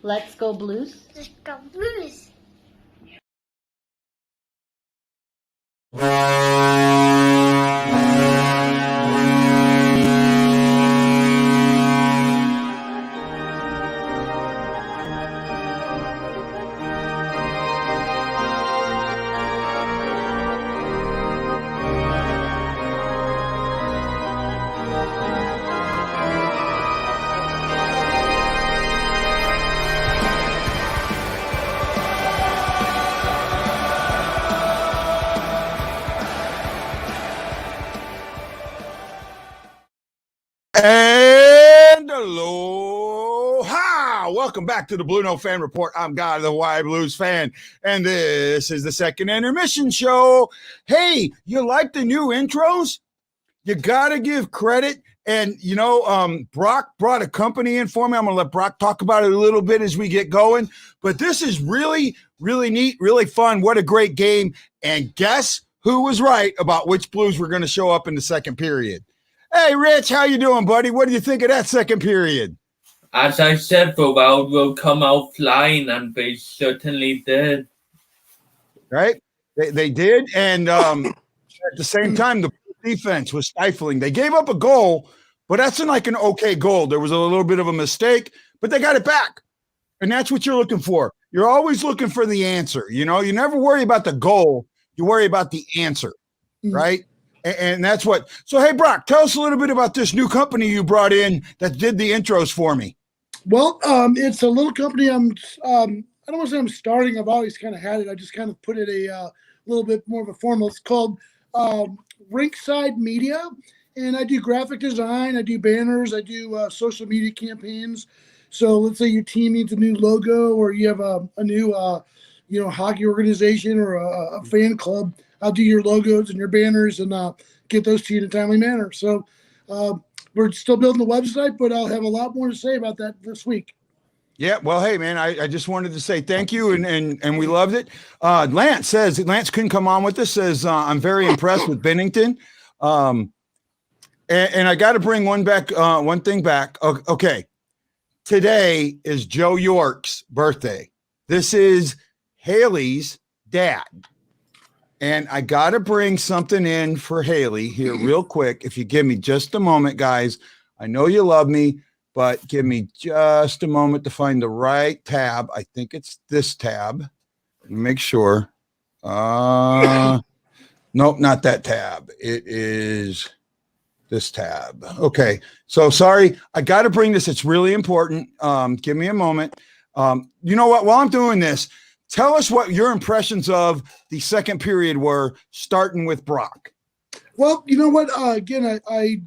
Let's go Blues. Let's go Blues. And aloha! Welcome back to the BlueNote Fan Report. I'm God of the Hawaii Blues fan, and this is the second intermission show. Hey, you like the new intros? You got to give credit. And, you know, Brock brought a company in for me. I'm going to let Brock talk about it a little bit as we get going. But this is really, really neat, really fun. What a great game. And guess who was right about which Blues were going to show up in the second period? Hey, Rich, how you doing, buddy? What do you think of that second period? As I said, the Wild will come out flying, and they certainly did. Right? They did. And at the same time, the defense was stifling. They gave up a goal, but that's like an okay goal. There was a little bit of a mistake, but they got it back. And that's what you're looking for. You're always looking for the answer. You know, you never worry about the goal. You worry about the answer, right? And that's what. So, hey, Brock, tell us a little bit about this new company you brought in that did the intros for me. Well, it's a little company. I don't want to say I'm starting. I've always kind of had it. I just kind of put it a little bit more of a formal. It's called Rinkside Media, and I do graphic design. I do banners. I do social media campaigns. So let's say your team needs a new logo, or you have a new hockey organization or a fan club. I'll do your logos and your banners and get those to you in a timely manner. So we're still building the website, but I'll have a lot more to say about that this week. Yeah, well, hey, man, I just wanted to say thank you, and we loved it. Lance couldn't come on with us, says, I'm very impressed with Bennington. And I got to bring one thing back. Okay, today is Joe York's birthday. This is Hayley's dad. And I got to bring something in for Hayley here real quick. If you give me just a moment, guys. I know you love me, but give me just a moment to find the right tab. I think it's this tab. Make sure. Nope, not that tab. It is this tab. Okay. So sorry. I got to bring this. It's really important. Give me a moment. You know what? While I'm doing this, tell us what your impressions of the second period were, starting with Brock. Well, you know what? Again, I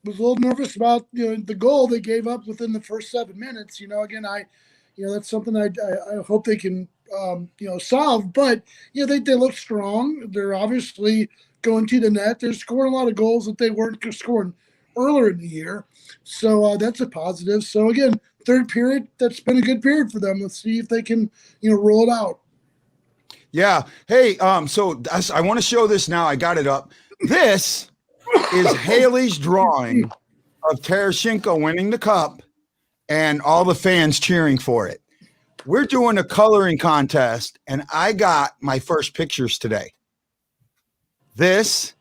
was a little nervous about the goal they gave up within the first 7 minutes. Again, that's something I hope they can solve. But they look strong. They're obviously going to the net. They're scoring a lot of goals that they weren't scoring earlier in the year. So that's a positive. So again, third period, that's been a good period for them. Let's see if they can, roll it out. Yeah. Hey, so I want to show this now. I got it up. This is Hayley's drawing of Tarasenko winning the cup and all the fans cheering for it. We're doing a coloring contest, and I got my first pictures today. This,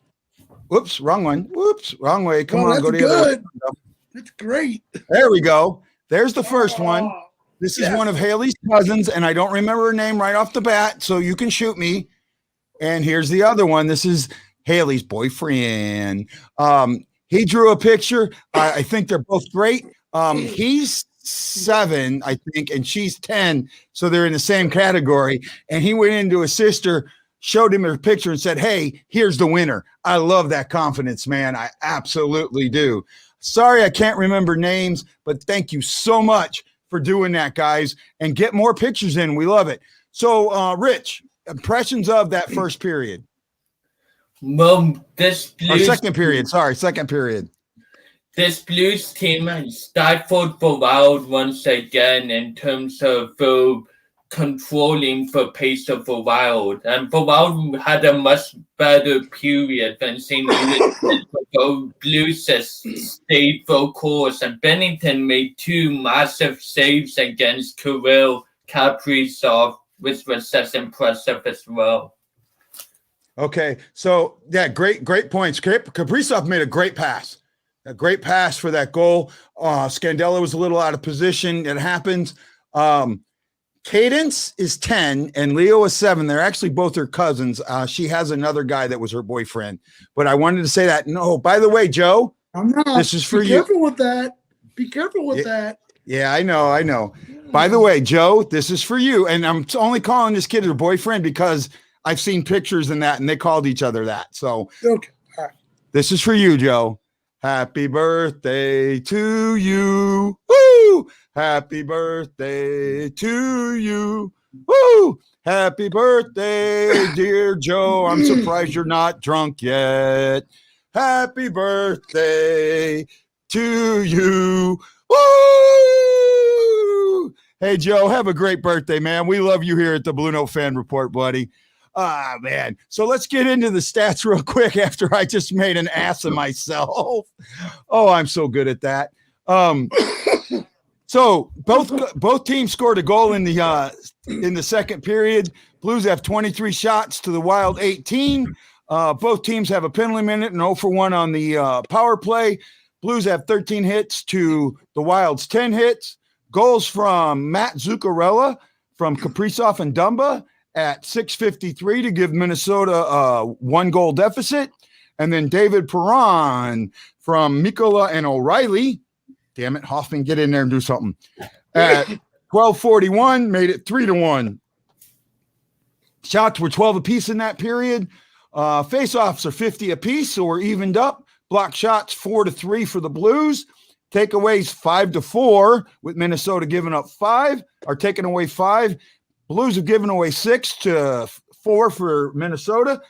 whoops, wrong one. Whoops, wrong way. Come on, go to the other one. That's great. There we go. There's the first one. This is one of Hayley's cousins, and I don't remember her name right off the bat, so you can shoot me. And here's the other one. This is Hayley's boyfriend. He drew a picture. I think they're both great. He's 7, I think, and she's 10, so they're in the same category. And he went into his sister, showed him her picture, and said, hey, here's the winner. I love that confidence, man. I absolutely do. Sorry, I can't remember names, but thank you so much for doing that, guys. And get more pictures in. We love it. So, Rich, impressions of that first period. Well, second period. Sorry, second period. This Blues team stifled the Wild once again in terms of the controlling the pace of the Wild. And the Wild had a much better period than St. Louis did. The Blues just stayed the course, and Bennington made 2 massive saves against Kirill Kaprizov, which was just impressive as well. Okay, so yeah, great points. Kaprizov made a great pass for that goal. Scandella was a little out of position. It happens. Cadence is 10 and Leo is 7. They're actually both her cousins. She has another guy that was her boyfriend, but I wanted to say that. No, by the way, Joe, I'm not. This is for Be you. careful with that. Be careful with that. Yeah, I know. By the way, Joe, this is for you. And I'm only calling this kid her boyfriend because I've seen pictures and that, and they called each other that. So Okay. All right. this is for you, Joe. Happy birthday to you. Woo! Happy birthday to you. Woo! Happy birthday, dear Joe. I'm surprised you're not drunk yet. Happy birthday to you. Woo! Hey, Joe, have a great birthday, man. We love you here at the BlueNote Fan Report, buddy. Ah, man. So let's get into the stats real quick after I just made an ass of myself. Oh, I'm so good at that. So both teams scored a goal in the second period. Blues have 23 shots to the Wild 18. Both teams have a penalty minute and 0 for 1 on the power play. Blues have 13 hits to the Wild's 10 hits. Goals from Matt Zuccarella, from Kaprizov and Dumba at 6:53 to give Minnesota a 1-goal deficit. And then David Perron from Mikkola and O'Reilly. Damn it, Hoffman, get in there and do something. At 12:41, made it 3-1. Shots were 12 apiece in that period. Face-offs are 50 apiece, so we're evened up. Block shots 4-3 for the Blues. Takeaways 5-4, with Minnesota giving up 5, or taking away 5. Blues have given away 6-4 for Minnesota.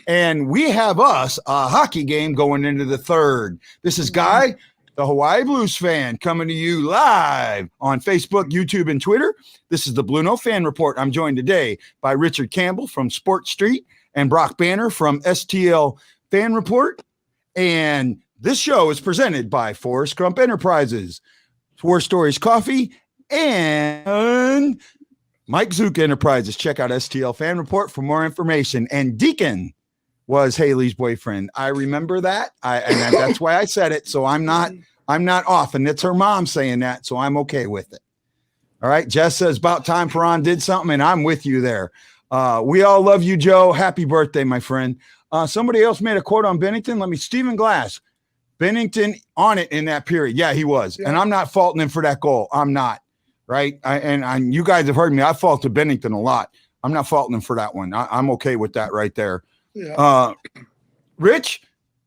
And we have us a hockey game going into the third. This is Guy, the Hawaii Blues fan, coming to you live on Facebook, YouTube, and Twitter. This is the BlueNote Fan Report. I'm joined today by Richard Campbell from Sports Street and Brock Banner from STL Fan Report. And this show is presented by Forrest Crump Enterprises, 4 Stories Coffee, and Mike Zuke Enterprises. Check out STL Fan Report for more information. And Deacon was Hayley's boyfriend. I remember that. And that's why I said it. So I'm not off. And it's her mom saying that. So I'm okay with it. All right. Jess says about time Perron did something, and I'm with you there. We all love you, Joe. Happy birthday, my friend. Somebody else made a quote on Bennington. Stephen Glass. Bennington on it in that period. Yeah, he was. Yeah. And I'm not faulting him for that goal. I'm not. Right. And you guys have heard me. I faulted Bennington a lot. I'm not faulting him for that one. I'm okay with that right there. Yeah. Rich,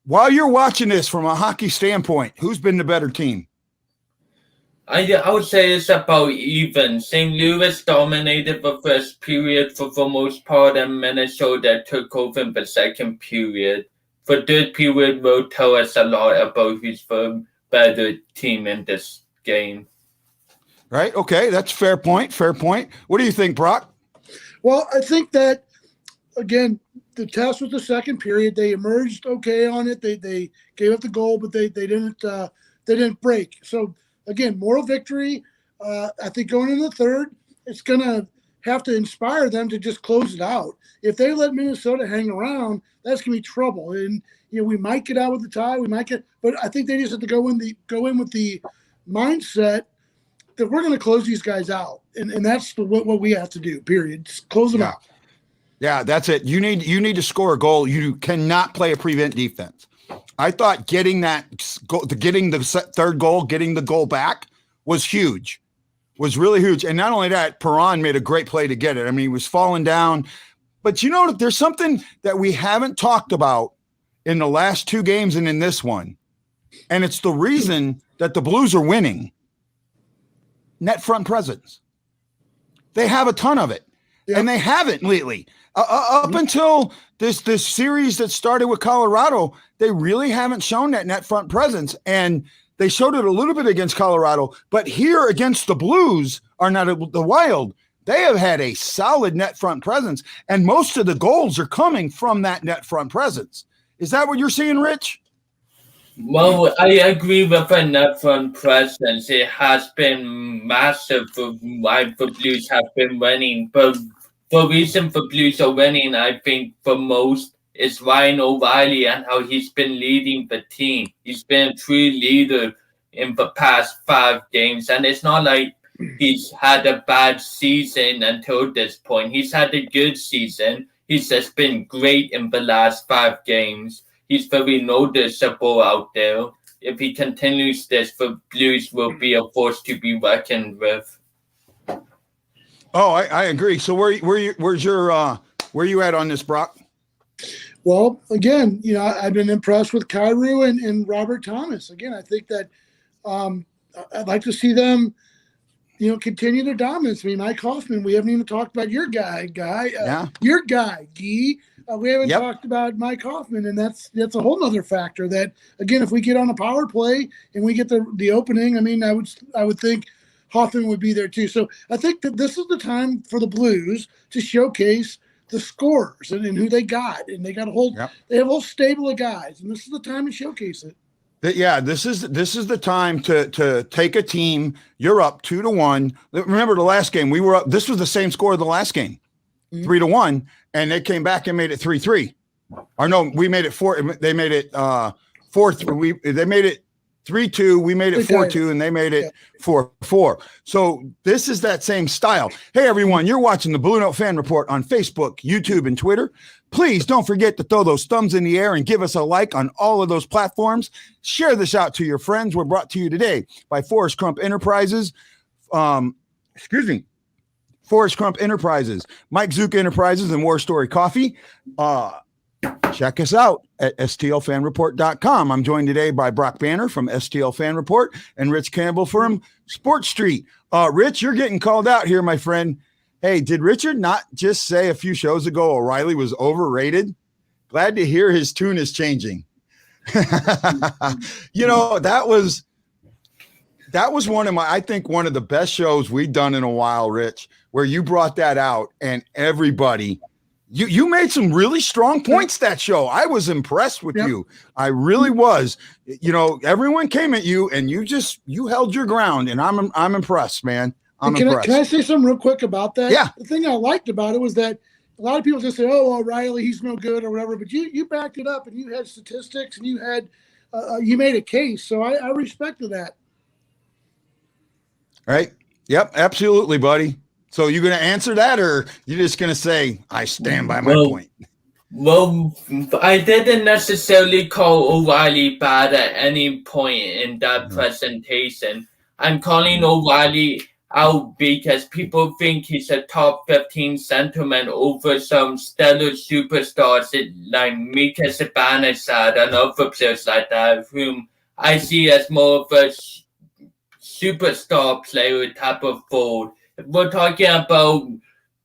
while you're watching this from a hockey standpoint, who's been the better team? I would say it's about even. St. Louis dominated the first period for the most part, and Minnesota took over in the second period. The third period will tell us a lot about who's the better team in this game. Right. Okay. That's fair point. Fair point. What do you think, Brock? Well, I think that, again, the test was the second period. They emerged okay on it. They gave up the goal, but they didn't break. So again, moral victory. I think going into the third, it's gonna have to inspire them to just close it out. If they let Minnesota hang around, that's gonna be trouble. And we might get out with the tie. We might get, but I think they just have to go in with the mindset that we're going to close these guys out, and that's what we have to do. Period. Just close them out. Yeah, that's it. You need to score a goal. You cannot play a prevent defense. I thought getting the third goal, getting the goal back was huge, was really huge. And not only that, Perron made a great play to get it. I mean, he was falling down. But there's something that we haven't talked about in the last 2 games and in this one, and it's the reason that the Blues are winning. Net front presence. They have a ton of it, and they haven't lately. Up until this series that started with Colorado, they really haven't shown that net front presence, and they showed it a little bit against Colorado. But here against the Blues, or not the Wild, They have had a solid net front presence, and most of the goals are coming from that net front presence. Is that what you're seeing, Rich? Well, I agree with the net front presence. It has been massive for why the Blues have been winning. But the reason the Blues are winning, I think, the most is Ryan O'Reilly and how he's been leading the team. He's been a true leader in the past 5 games, and it's not like he's had a bad season until this point. He's had a good season. He's just been great in the last 5 games. He's very noticeable out there. If he continues this, the Blues will be a force to be reckoned with. Oh, I agree. So where you at on this, Brock? Well, again, I've been impressed with Kyrou and Robert Thomas. Again, I think that I'd like to see them, continue their dominance. I mean, Mike Hoffman, we haven't even talked about your guy, your guy, Guy. We haven't talked about Mike Hoffman, and that's a whole nother factor. That again, if we get on a power play and we get the opening, I mean, I would think Hoffman would be there too. So I think that this is the time for the Blues to showcase the scorers and who they got, and they got they have a whole stable of guys, and this is the time to showcase it. Yeah, this is the time to take a team. You're up 2-1. Remember the last game we were up. This was the same score of the last game, 3-1, and they came back and made it 3-3. Or no, we made it 4. They made it 4-3. They made it 3-2. We made it 4-2, and they made it 4-4. So this is that same style. Hey everyone, you're watching the BlueNote Fan Report on Facebook, YouTube, and Twitter. Please don't forget to throw those thumbs in the air and give us a like on all of those platforms. Share this out to your friends. We're brought to you today by Forrest Crump Enterprises. Forrest Crump Enterprises, Mike Zuke Enterprises, and War Story Coffee. Check us out at stlfanreport.com. I'm joined today by Brock Banner from STL Fan Report and Rich Campbell from Sports Street. Rich, you're getting called out here, my friend. Hey, did Richard not just say a few shows ago O'Reilly was overrated? Glad to hear his tune is changing. That was one of the best shows we've done in a while, Rich, where you brought that out and everybody, you made some really strong points that show. I was impressed with you. I really was. Everyone came at you and you held your ground, and I'm impressed, man. Can I say something real quick about that? Yeah. The thing I liked about it was that a lot of people just say, "Oh, O'Reilly, he's no good" or whatever. But you backed it up, and you had statistics, and you made a case. So I respected that. Right. Yep. Absolutely, buddy. So you going to answer that, or you just going to say, "I stand by my point"? Well, I didn't necessarily call O'Reilly bad at any point in that presentation. I'm calling O'Reilly out because people think he's a top 15 centerman over some stellar superstars like Mika Zibanejad and other players like that, whom I see as more of a superstar player type of forward. We're talking about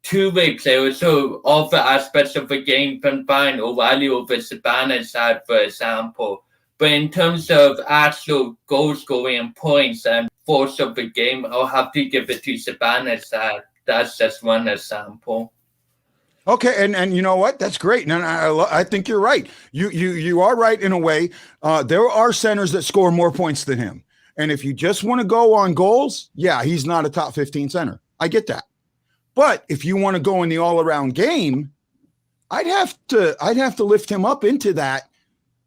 two-way players, so all the aspects of the game combined, O'Reilly over Zibanejad, for example. But in terms of actual goal scoring and points and force of the game, I'll have to give it to Zibanejad. That's just one example. Okay, and you know what? That's great, and I think you're right. You are right in a way. There are centers that score more points than him, and if you just want to go on goals, yeah, he's not a top 15 center. I get that, but if you want to go in the all-around game, I'd have to lift him up into that.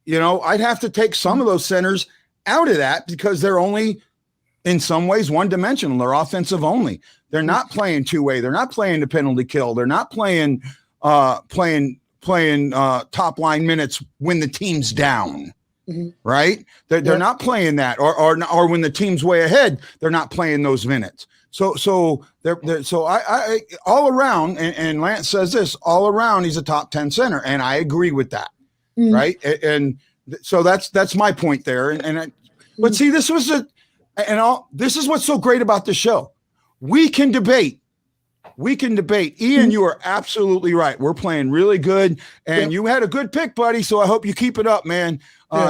I'd have to take some of those centers out of that because they're only, in some ways, one-dimensional. They're offensive only. They're not playing two-way. They're not playing the penalty kill. They're not playing top line minutes when the team's down. Right? They're not playing that, or when the team's way ahead, they're not playing those minutes. So I all around, and Lance says this, all around he's a top 10 center, and I agree with that. Right. And so that's my point there. But see, this is what's so great about the show. We can debate. Ian, you are absolutely right. We're playing really good, and you had a good pick, buddy. So I hope you keep it up, man.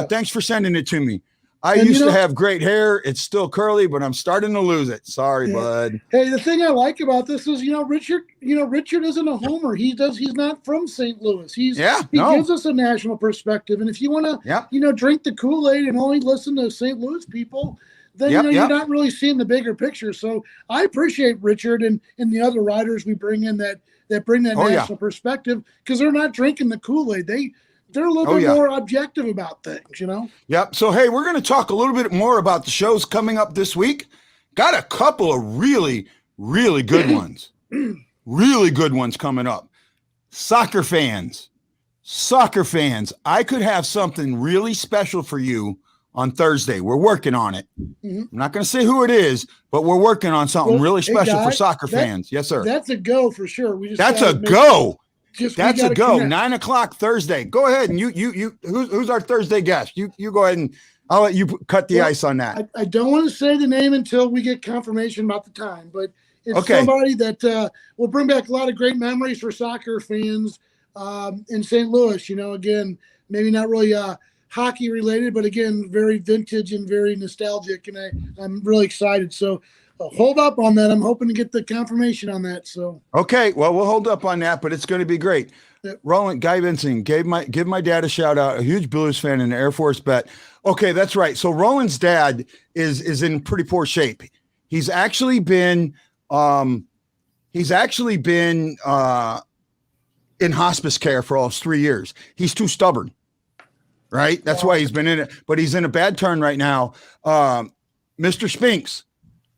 Thanks for sending it to me. I And, used to have great hair. It's still curly, but I'm starting to lose it. Sorry, bud. Hey, the thing I like about this is, Richard isn't a homer. He's not from St. Louis. He gives us a national perspective. And if you want to, drink the Kool-Aid and only listen to St. Louis people, then you're not really seeing the bigger picture. So I appreciate Richard and the other writers we bring in that bring that national perspective, because they're not drinking the Kool-Aid. They're a little bit more objective about things, Yep. So, hey, we're going to talk a little bit more about the shows coming up this week. Got a couple of really, really good ones. Really good ones coming up. Soccer fans, I could have something really special for you on Thursday. We're working on it. I'm not going to say who it is, but we're working on something really special for soccer fans. Yes, sir. That's a go for sure. That's a go. That's a go. 9 o'clock Thursday. Go ahead and who's our Thursday guest? You go ahead and I'll let you cut the ice on that. I don't want to say the name until we get confirmation about the time, but it's somebody that will bring back a lot of great memories for soccer fans in St. Louis. Again, maybe not really hockey related, but again, very vintage and very nostalgic, and I'm really excited. So hold up on that. I'm hoping to get the confirmation on that. So okay, well, we'll hold up on that, but it's going to be great. Yep. Roland Guy Vincent give my dad a shout out, a huge Blues fan and an Air Force vet. Okay, that's right. So Roland's dad is in pretty poor shape. He's actually been in hospice care for almost 3 years. He's too stubborn, right? That's why he's been in it, but he's in a bad turn right now. Mr. Spinks,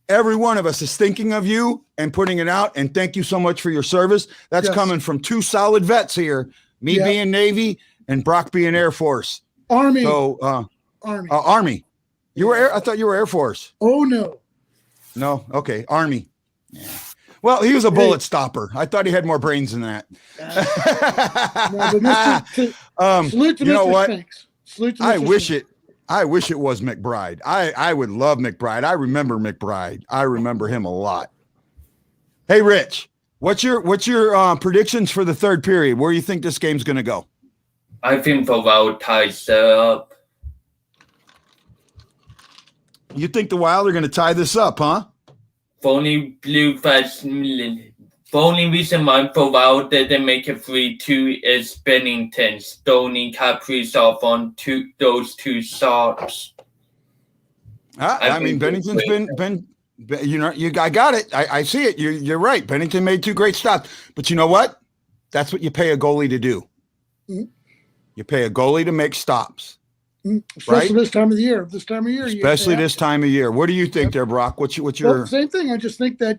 every one of us is thinking of you and putting it out. And thank you so much for your service. That's coming from two solid vets here, me being Navy and Brock being Air Force. Army. So, Army. Army. You were I thought you were Air Force. Oh, no. No. Okay. Army. Yeah. Well, he was a bullet stopper. I thought he had more brains than that. Salute to you know Mr. what? Spinks. Salute to Mr. I wish it was McBride. I would love McBride. I remember McBride. I remember him a lot. Hey, Rich, what's your predictions for the third period? Where do you think this game's going to go? I think the Wild ties up. You think the Wild are going to tie this up, huh? The only reason why the Wild didn't make it 3-2 is Bennington stoning Kaprizov on those two stops. I mean, Bennington's been I got it. I see it. You're right. Bennington made two great stops, but you know what? That's what you pay a goalie to do. Mm-hmm. You pay a goalie to make stops. Especially this time of the year. Especially this time of year. What do you think there, Brock? What's your same thing? I just think that,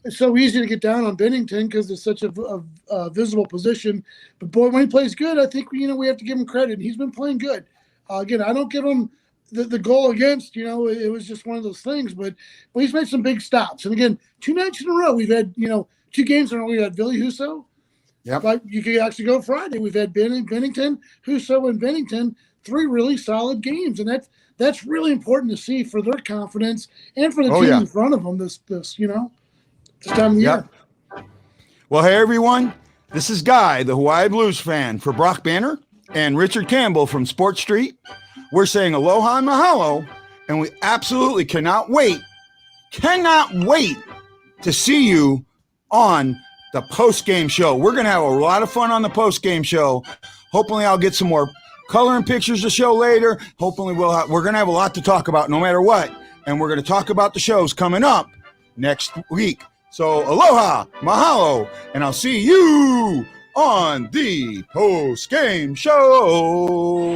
it's so easy to get down on Bennington because it's such a visible position. But boy, when he plays good, I think we have to give him credit. He's been playing good. Again, I don't give him the goal against. It was just one of those things. But he's made some big stops. And again, 2 nights in a row, we've had 2 games in a row. We had Billy Husso. Yeah. But you could actually go Friday. We've had Bennington, Husso, and Bennington. 3 really solid games, and that's really important to see for their confidence and for the team in front of them. This time of year. Well, hey everyone, this is Guy, the Hawaii Blues fan, for Brock Banner and Richard Campbell from Sports Street. We're saying aloha and mahalo, and we absolutely cannot wait to see you on the post-game show. We're going to have a lot of fun on the post-game show. Hopefully, I'll get some more color and pictures to show later. Hopefully we're going to have a lot to talk about no matter what. And we're going to talk about the shows coming up next week. So aloha, mahalo, and I'll see you on the post-game show.